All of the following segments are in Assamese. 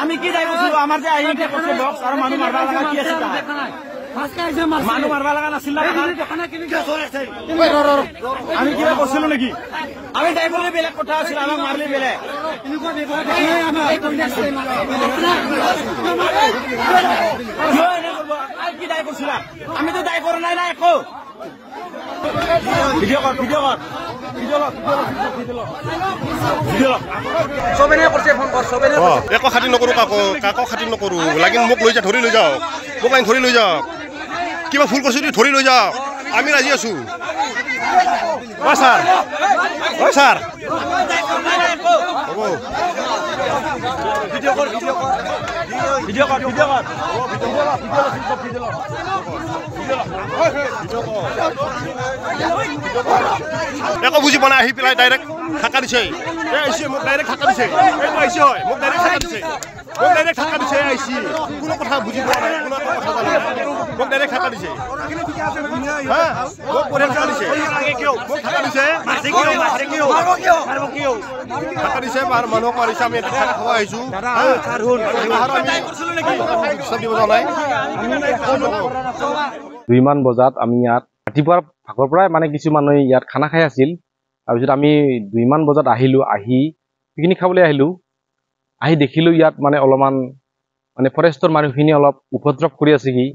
আমি কি দায় করছিলো আমার যে আইনটা করছে বক্স আর মানুষ মারবা লাগা কি আছে মানুষ মারবা লাগা নাছিল আমি কিবা করছিলো নাকি আমি দায় করলে বেলেগ কথা আছিল আমাক মারলে বেলেগ কি দায় করছিলা আমি তো দায় করা নাই না একো ভিডিও কর একো খাতি নকৰো কাকো খাতি নকৰো লাগিন মোক লৈ যা ধৰি লৈ যাওক মোক আইন ধৰি লৈ যাওক কিবা ভুল কৰিছো ধৰি লৈ যাওক আমি ৰাজি আছো ছাৰ একো বুজি পোৱা নাই আহি পেলাই ডাইৰেক্ট ঢাকা দিছে মোক ডাইৰেক্ট ঢাকা দিছে এইটো আহিছে হয় মোক ডাইৰেক্ট ঢাকা দিছে আহিছে কোনো কথা বুজি পোৱা নাই কোনো কথা জানা মোক ডাইৰেক্ট ঢাকা দিছে মোক ঢাকা দিছে ঢাকা দিছে মানুহক মাৰিছে আমি খাব আহিছো 2 মান বজাত আমি ইয়াত ৰাতিপুৱাৰ ভাগৰ পৰাই মানে কিছু মানুহ ইয়াত খানা খাই আছিল তাৰপিছত আমি 2 মান বজাত আহিলো আহি পিকনিক খাবলৈ আহিলো আহি দেখিলো ইয়াত মানে অলপমান মানে ফৰেষ্টৰ মানুহখিনি অলপ উপদ্ৰৱ কৰি আছে কি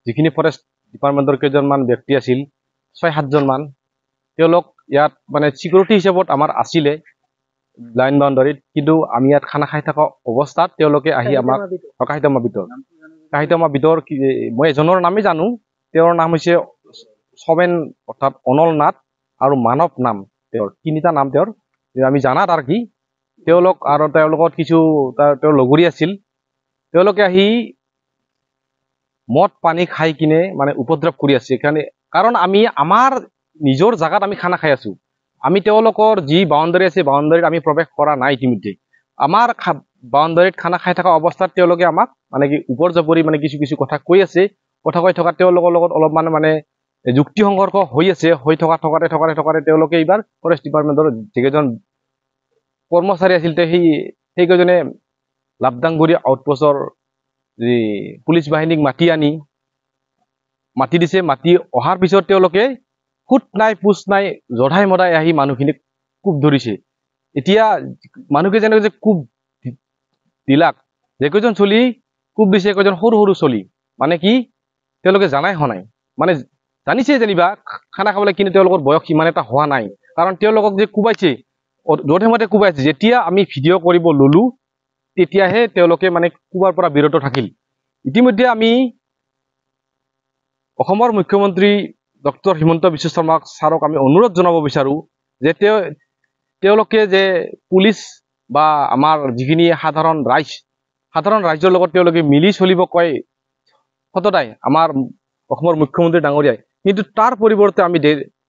যিখিনি ফৰেষ্ট ডিপাৰ্টমেণ্টৰ কেইজনমান ব্যক্তি আছিল 6-7 জন মান তেওঁলোক ইয়াত মানে সিকিউৰিটি হিচাপত আমাৰ আছিলে লাইন বাউণ্ডাৰীত কিন্তু আমি ইয়াত খানা খাই থকা অৱস্থাত তেওঁলোকে আহি আমাক কাহিতমা বিতৰ মই এজনৰ নামে জানো তেওঁৰ নাম হৈছে সবেন অৰ্থাৎ অনল নাথ আৰু মানৱ নাম তেওঁৰ তিনিটা নাম তেওঁৰ আমি জানাত আৰু কি তেওঁলোক আৰু তেওঁলোকৰ কিছু তেওঁৰ লগৰী আছিল তেওঁলোকে আহি মদ পানী খাই কিনে মানে উপদ্ৰৱ কৰি আছে কাৰণ আমি আমাৰ নিজৰ জাগাত আমি খানা খাই আছো আমি তেওঁলোকৰ যি বাউণ্ডাৰী আছে বাউণ্ডাৰীত আমি প্ৰৱেশ কৰা নাই ইতিমধ্যে আমাৰ বাউণ্ডাৰীত খানা খাই থকা অৱস্থাত তেওঁলোকে আমাক মানে কি ওপৰ জপৰি মানে কিছু কথা কৈ আছে কথা কৈ থকা তেওঁলোকৰ লগত অলপ মানে যুক্তি সংঘৰ্ষ হৈ আছে হৈ থকাতে তেওঁলোকে এইবাৰ ফৰেষ্ট ডিপাৰ্টমেণ্টৰ যিকেইজন কৰ্মচাৰী আছিল সেইকেইজনে লাভদাংগুৰি আউটপোষ্টৰ যি পুলিচ বাহিনীক মাতি দিছে মাতি অহাৰ পিছত তেওঁলোকে ফুট নাই পুচ নাই জধাই মদাই আহি মানুহখিনিক কোব ধৰিছে এতিয়া মানুহকেইজনক যে কোব দিলাক যেকেইজন চলি কোব দিছে একজন সৰু চলি মানে কি তেওঁলোকে জানাই হোৱা নাই মানে জানিছে যেনিবা খানা খাবলৈ কিন্তু তেওঁলোকৰ বয়স ইমান এটা হোৱা নাই কাৰণ তেওঁলোকক যে কোবাইছে জধে কোবাইছে যেতিয়া আমি ভিডিঅ' কৰিব ললো তেতিয়াহে তেওঁলোকে মানে কোবাৰ পৰা বিৰত থাকিল ইতিমধ্যে আমি অসমৰ মুখ্যমন্ত্ৰী ডক্টৰ হিমন্ত বিশ্ব শৰ্মা ছাৰক আমি অনুৰোধ জনাব বিচাৰো যে তেওঁলোকে যে পুলিচ বা আমাৰ যিখিনি সাধাৰণ ৰাইজৰ লগত তেওঁলোকে মিলি চলিব কয় সততাই আমাৰ অসমৰ মুখ্যমন্ত্ৰী ডাঙৰীয়াই কিন্তু তাৰ পৰিৱৰ্তে আমি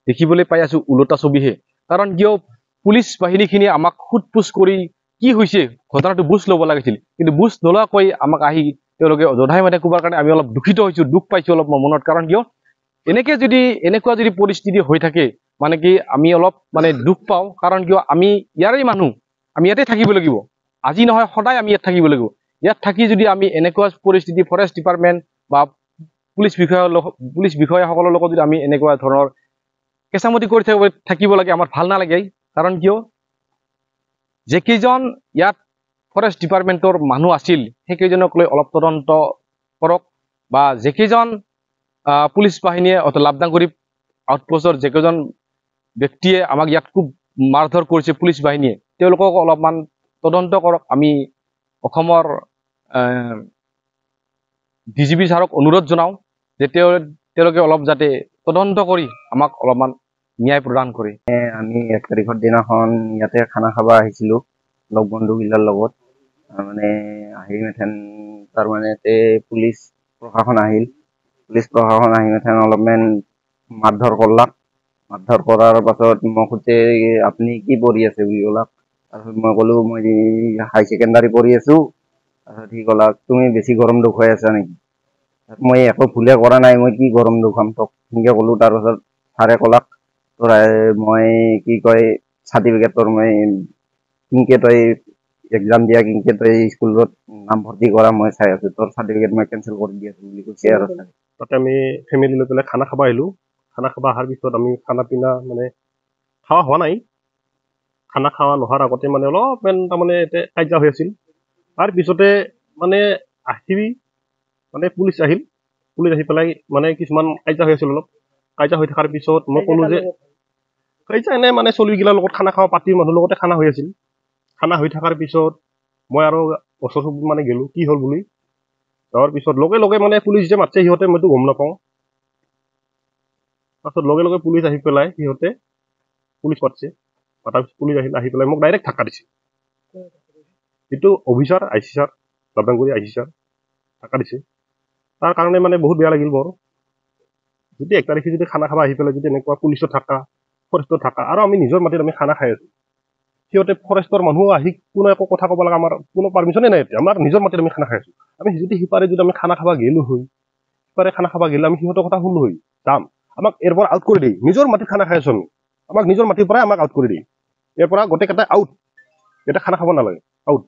দেখিবলৈ পাই আছো উলটা ছবিহে কাৰণ কিয় পুলিচ বাহিনীখিনি আমাক খুটপুচ কৰি কি হৈছে ঘটনাটো বুজ ল'ব লাগিছিল কিন্তু বুজ নলোৱাকৈ আমাক আহি তেওঁলোকে জধাই মাতে কোবাৰ কাৰণে আমি অলপ দুখিত হৈছো দুখ পাইছো অলপ মনত কাৰণ কিয় এনেকুৱা যদি পৰিস্থিতি হৈ থাকে মানে কি আমি অলপ মানে দুখ পাওঁ কাৰণ কিয় আমি ইয়াৰে মানুহ আমি ইয়াতে থাকিব লাগিব আজি নহয় সদায় আমি ইয়াত থাকিব লাগিব ইয়াত থাকি যদি আমি এনেকুৱা পৰিস্থিতি ফৰেষ্ট ডিপাৰ্টমেণ্ট বা পুলিচ বিষয়াসকলৰ লগত যদি আমি এনেকুৱা ধৰণৰ কেঁচামতি কৰি থাকিব লাগে আমাৰ ভাল নালাগে কাৰণ কিয় যেকেইজন ইয়াত ফৰেষ্ট ডিপাৰ্টমেণ্টৰ মানুহ আছিল সেইকেইজনক লৈ অলপ তদন্ত কৰক বা যেকেইজন পুলিচ বাহিনীয়ে অথবা লাভদাংগুৰি আউটপোষ্টৰ যেকেইজন ব্যক্তিয়ে আমাক ইয়াত খুব মাৰধৰ কৰিছে পুলিচ বাহিনীয়ে তেওঁলোকক অলপমান তদন্ত কৰক আমি অসমৰ ডিজিপি ছাৰক অনুৰোধ জনাওঁ যে তেওঁলোকে অলপ যাতে তদন্ত কৰি আমাক অলপমান ন্যায় প্ৰদান কৰে আমি 1 তাৰিখৰ দিনাখন ইয়াতে খানা খাব আহিছিলো লগ বন্ধুবিলাৰ লগত মানে আহি মেথেন তাৰমানে পুলিচ প্ৰশাসন আহি মেথেন অলপমান মাৰধৰ কৰলাক মাৰধৰ কৰাৰ পাছত মই সুধে আপুনি কি পঢ়ি আছে বুলি ক'লাক। তাৰপিছত মই ক'লো মই হাই ছেকেণ্ডাৰী পঢ়ি আছো। তাৰপিছত সি ক'লাক তুমি বেছি গৰম দেখুৱাই আছা নেকি। মই একো ভুলে কৰা নাই, মই কি গৰম দেখুৱাম তোক সেনেকে ক'লো। তাৰপাছত ছাৰে ক'লাক তোৰ মই কি কয় চাৰ্টিফিকেট তোৰ মই কিনকে তই এক্সাম দিয়া কিনকে তই স্কুলত নাম ভৰ্তি কৰা মই চাই আছো, তোৰ চাৰ্টিফিকেট মই কেনচেল কৰি দি আছো বুলি কৈছে আৰু ছাৰে। তাতে আমি ফেমিলি লৈ পেলাই খানা খাব আহিলোঁ। খানা খাব অহাৰ পিছত আমি খানা পিনা মানে খাৱা হোৱা নাই। খানা খাৱা নোহোৱাৰ আগতে মানে অলপমান তাৰমানে এতিয়া কাজিয়া হৈ আছিল। তাৰ পিছতে মানে মানে পুলিচ আহিল। পুলিচ আহি পেলাই মানে কিছুমান কাজিয়া হৈ আছিল অলপ। কাজিয়া হৈ থকাৰ পিছত মই ক'লো যে কাজিয়া এনে মানে চলিগিলাৰ লগত খানা খাওঁ, পাৰ্টিৰ মানুহৰ লগতে খানা হৈ আছিল। খানা হৈ থকাৰ পিছত মই আৰু ওচৰ চুবুৰ মানে গ'লোঁ কি হ'ল বুলি। যোৱাৰ পিছত লগে লগে মানে পুলিচ যে মাতিছে সিহঁতে মইতো গম নাপাওঁ। তাৰপিছত লগে লগে পুলিচ আহি পেলাই সিহঁতে পুলিচ মাতিছে, মাতাৰ পিছত পুলিচ আহি পেলাই মোক ডাইৰেক্ট ধাক্কা দিছে। এইটো officer Aichi sir, Labdangguri Aichi sir ধাক্কা দিছে। তাৰ কাৰণে মানে বহুত বেয়া লাগিল মোৰ। যদি 1 তাৰিখে যদি খানা খাব আহি পেলাই যদি এনেকুৱা পুলিচত থাকা, ফৰেষ্টত থাকা, আৰু আমি নিজৰ মাটিত আমি খানা খাই আছো, সিহঁতে ফৰেষ্টৰ মানুহ আহি কোনো একো কথা ক'ব লগা আমাৰ কোনো পাৰ্মিশ্যনেই নাই। আমাৰ নিজৰ মাটিত আমি খানা খাই আছো। আমি যদি সিপাৰে যদি আমি খানা খাব গেলো হয়, সিপাৰে খানা খাব গেলে আমি সিহঁতৰ কথা শুনলো হয়, যাম আমাক ইয়াৰ পৰা আউট কৰি দেই। নিজৰ মাটিত খানা খাই আছো আমি, আমাক নিজৰ মাটিৰ পৰাই আমাক আউট কৰি দেই। ইয়াৰ পৰা গোটেইকেইটা আউট, এতিয়া খানা খাব নালাগে, আউট।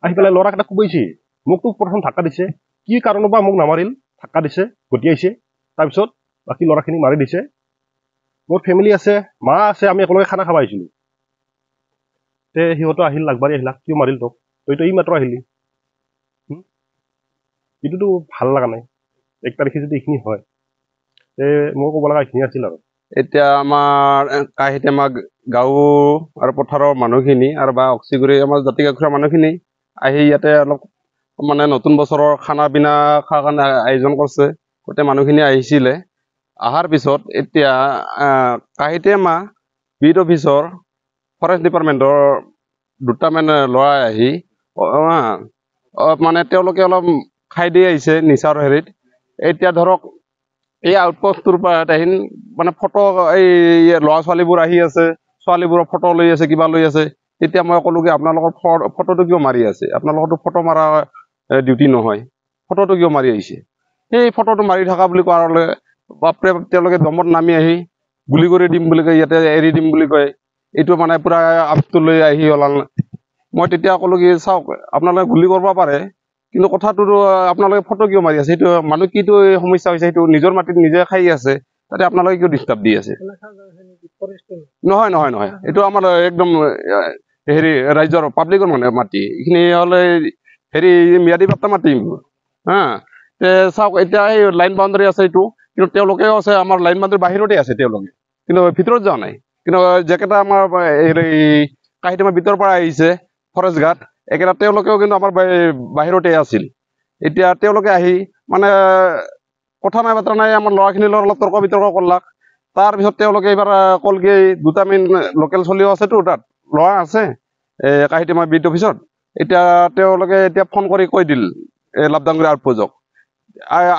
আহি পেলাই ল'ৰাকেইটা কোবাইছে, মোকতো প্ৰথম ধাক্কা দিছে, কি কাৰণত বা মোক নামাৰিল, ধাক্কা দিছে, গটিয়াইছে। তাৰপিছত বাকী ল'ৰাখিনি মাৰি দিছে। মোৰ ফেমিলি আছে, মা আছে, আমি একেলগে খানা খাব আহিছিলোঁ। তে সিহঁতো আহিল, লাগবাৰী আহিলা, কিয় মাৰিল তোক, তইতো এই মাত্ৰ আহিলি। এইটোতো ভাল লগা নাই। 1 তাৰিখে যদি এইখিনি হয়, তে মই ক'ব লগা এইখিনি আছিল আৰু। এতিয়া আমাৰ কাহিতেমা গাঁও আৰু পথাৰৰ মানুহখিনি আৰু বা অক্সিগুৰি আমাৰ জাতিকাখুৰা মানুহখিনি আহি ইয়াতে অলপ মানে নতুন বছৰৰ খানা পিনা খোৱাৰ কাৰণে আয়োজন কৰিছে। গোটেই মানুহখিনি আহিছিলে। অহাৰ পিছত এতিয়া কাহিতেমা বিট অফিচৰ ফৰেষ্ট ডিপাৰ্টমেণ্টৰ দুটামান ল'ৰাই আহি মানে তেওঁলোকে অলপ খাই দি আহিছে নিচাৰ হেৰিত। এতিয়া ধৰক এই আউটপোষ্টটোৰ পৰা আহিন মানে ফটো এই ল'ৰা ছোৱালীবোৰ আহি আছে, ছোৱালীবোৰৰ ফটো লৈ আছে, কিবা লৈ আছে। তেতিয়া মই ক'লো কি আপোনালোকৰ ফটোটো কিয় মাৰি আছে, আপোনালোকৰতো ফটো মাৰা ডিউটি নহয়, ফটোটো কিয় মাৰি আহিছে। সেই ফটোটো মাৰি থকা বুলি কোৱাৰ লগে বাপৰে তেওঁলোকে দমত নামি আহি গুলি কৰি দিম বুলি কয়, ইয়াতে এৰি দিম বুলি কয়। এইটো মানে পুৰা আপটো লৈ আহি ওলাল। মই তেতিয়া ক'লো কি চাওক আপোনালোকে গুলি কৰিব পাৰে, কিন্তু কথাটোতো আপোনালোকে ফটো কিয় মাৰি আছে, সেইটো মানুহ কিটো সমস্যা হৈছে, সেইটো নিজৰ মাটিত নিজে খাই আছে, তাতে আপোনালোকে কিয় ডিষ্টাৰ্ব দি আছে। নহয় নহয় নহয়, এইটো আমাৰ একদম হেৰি ৰাইজৰ পাব্লিকৰ মানে মাটি। এইখিনি হ'লে হেৰি ম্যাদী পাট্টা মাটি হা। তে চাওক এতিয়া এই লাইন বাউণ্ডাৰী আছে এইটো, কিন্তু তেওঁলোকেও আছে আমাৰ লাইন বাউণ্ডাৰী বাহিৰতে আছে তেওঁলোকে, কিন্তু ভিতৰত যোৱা নাই। কিন্তু যেকেইটা আমাৰ হেৰি কাহিতেমাৰ ভিতৰৰ পৰা আহিছে ফৰেষ্ট গাৰ্ড, একেটা তেওঁলোকেও কিন্তু আমাৰ বাহিৰতে আছিল। এতিয়া তেওঁলোকে আহি মানে কথা নাই বাতৰা নাই, আমাৰ ল'ৰাখিনিৰ লগত অলপ তৰ্ক বিতৰ্ক কৰলাক। তাৰপিছত তেওঁলোকে এইবাৰ ক'ল কি দুটামান লোকেল চলিও আছেতো, তাত ল'ৰা আছে কাহিতেমা বিট অফিচত। এতিয়া তেওঁলোকে এতিয়া ফোন কৰি কৈ দিল লাবদাংগুৰি আউটপোষ্টক।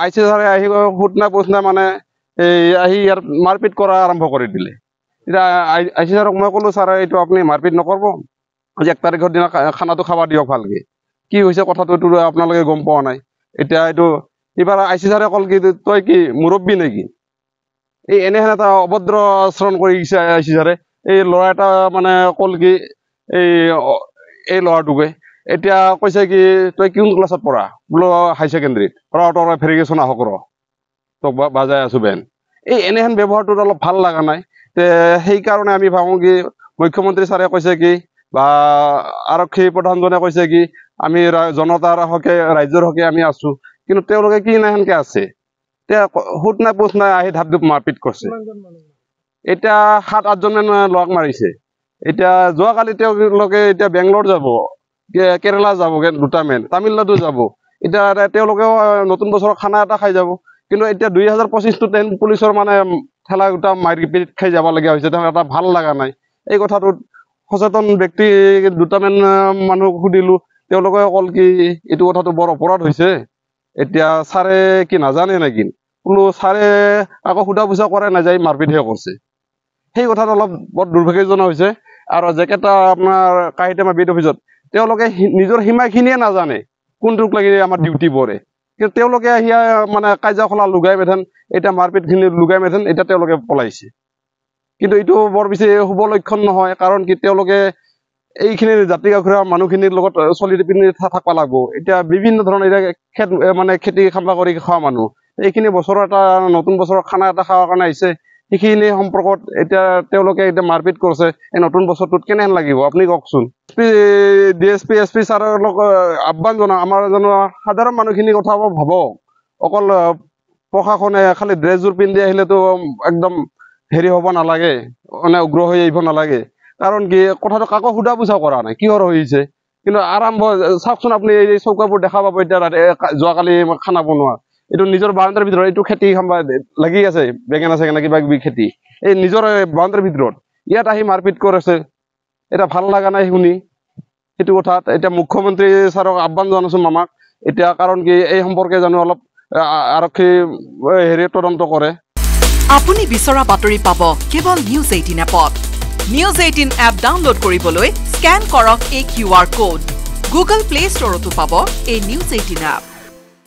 আইচি ছাৰে আহি সোধ নাই পোছ নাই মানে আহি ইয়াৰ মাৰপিট কৰা আৰম্ভ কৰি দিলে। এতিয়া আইচি ছাৰক মই ক'লো ছাৰ এইটো আপুনি মাৰপিট নকৰিব, আজি 1 তাৰিখৰ দিনা খানাটো খাব দিয়ক ভালকে। কি হৈছে কথাটো এইটো আপোনালোকে গম পোৱা নাই। এতিয়া এইটো এইবাৰ আইচি ছাৰে ক'ল কি তই কি মুৰব্বী নেকি, এই এনেহেন এটা অভদ্ৰ আচৰণ কৰি দিছে আইচি ছাৰে। এই ল'ৰা এটা মানে ক'ল কি এই ল'ৰাটোকে এতিয়া কৈছে কি তই কোন ক্লাছত পঢ়া, বোলো হাই ছেকেণ্ডেৰীত। তোৰ ভেৰিফিকেশ্যন আহক ৰ, তোক বাজাই আছো বেন। এই এনেহেন ব্যৱহাৰটোত অলপ ভাল লগা নাই। তে সেইকাৰণে আমি ভাবো কি মুখ্যমন্ত্ৰী ছাৰে কৈছে কি বা আৰক্ষী প্ৰধানজনে কৈছে কি আমি জনতাৰ হকে ৰাইজৰ হকে আমি আছো, কিন্তু তেওঁলোকে কি নাহেনকে আছে। এতিয়া সোধ নাই পোছ নাই আহি ধাপ ধুপ মাৰপিট কৰিছে। এতিয়া 7-8 জন মান লগ মাৰিছে। এতিয়া যোৱাকালি তেওঁলোকে এতিয়া বেংগলোৰ যাব, কেৰেলা যাব দুটামান, তামিলনাডু যাব। এতিয়া তেওঁলোকেও নতুন বছৰৰ খানা এটা খাই যাব। কিন্তু এতিয়া 2025টো পুলিচৰ মানে ঠেলা গোটা মাৰপিট খাই যাব লগীয়া হৈছে, এটা ভাল লগা নাই। এই কথাটোত সচেতন ব্যক্তি দুটামান মানুহক সুধিলো, তেওঁলোকে ক'ল কি এইটো কথাটো বৰ অপৰাধ হৈছে। এতিয়া ছাৰে কি নাজানে নেকি, বোলো ছাৰে আকৌ সোধা পোছা কৰে নাযায়, মাৰপিটহে কৰিছে। সেই কথাটো অলপ বৰ দুৰ্ভাগ্যজনক হৈছে। আৰু যেকেইটা আপোনাৰ কাহিতেমা বিড অফিচত তেওঁলোকে নিজৰ সীমাখিনিয়ে নাজানে কোনটোক লাগি আমাৰ ডিউটি পৰে, কিন্তু তেওঁলোকে আহি মানে কাজিয়া খোলা লুগাই মেথেন এতিয়া মাৰপিটখিনি লুগাই মেথেন এতিয়া তেওঁলোকে পলাইছে। কিন্তু এইটো বৰ বেছি শুভ লক্ষণ নহয়, কাৰণ কি তেওঁলোকে এইখিনি জাতি গাঁওখোৱা মানুহখিনিৰ লগত চলি পিনি থাকবা লাগব। এতিয়া বিভিন্ন ধৰণৰ এতিয়া মানে খেতি খাম্বা কৰি খোৱা মানুহ, এইখিনি বছৰৰ এটা নতুন বছৰৰ খানা এটা খাৱাৰ কাৰণে আহিছে, সেইখিনি সম্পৰ্কত এতিয়া তেওঁলোকে এতিয়া মাৰপিট কৰিছে। এই নতুন বছৰটোত কেনেহেন লাগিব আপুনি কওকচোন। DSP SP ছাৰৰ লগত আহ্বান জনাওঁ, আমাৰ সাধাৰণ মানুহখিনিৰ কথা ভাবক। অকল প্ৰশাসনে খালি ড্ৰেছযোৰ পিন্ধি আহিলেতো একদম হেৰি হ'ব নালাগে, মানে উগ্ৰ হৈ আহিব নালাগে। কাৰণ কি কথাটো কাকো সোধা পোছা কৰা নাই কিহৰ হৈছে, কিন্তু আৰম্ভ চাওকচোন আপুনি এই চৌকাবোৰ দেখা পাব। এতিয়া যোৱাকালি খানা বনোৱা এইটো নিজৰ বাউণ্ডাৰীৰ ভিতৰত, এইটো খেতি খাম্বা লাগি আছে, বেঙেনা চেঙেনা কিবা কিবি খেতি এই নিজৰ বাউণ্ডাৰীৰ ভিতৰত, ইয়াত আহি মাৰপিট কৰিছে। এটা ভাল লগা নাই শুনি সেইটো কথাত। এতিয়া মুখ্যমন্ত্ৰী ছাৰক আহ্বান জনাইছো আমাক এতিয়া, কাৰণ কি এই সম্পৰ্কে জানো অলপ আৰক্ষী হেৰি তদন্ত কৰে। আপুনি বিচৰা বাতৰি পাব কেৱল নিউজ 18 এপত। নিউজ 18 এপ ডাউনলোড কৰিবলৈ স্কেন কৰক এই QR কোড। গুগল প্লে ষ্টৰতো পাব এই নিউজ 18 এপ।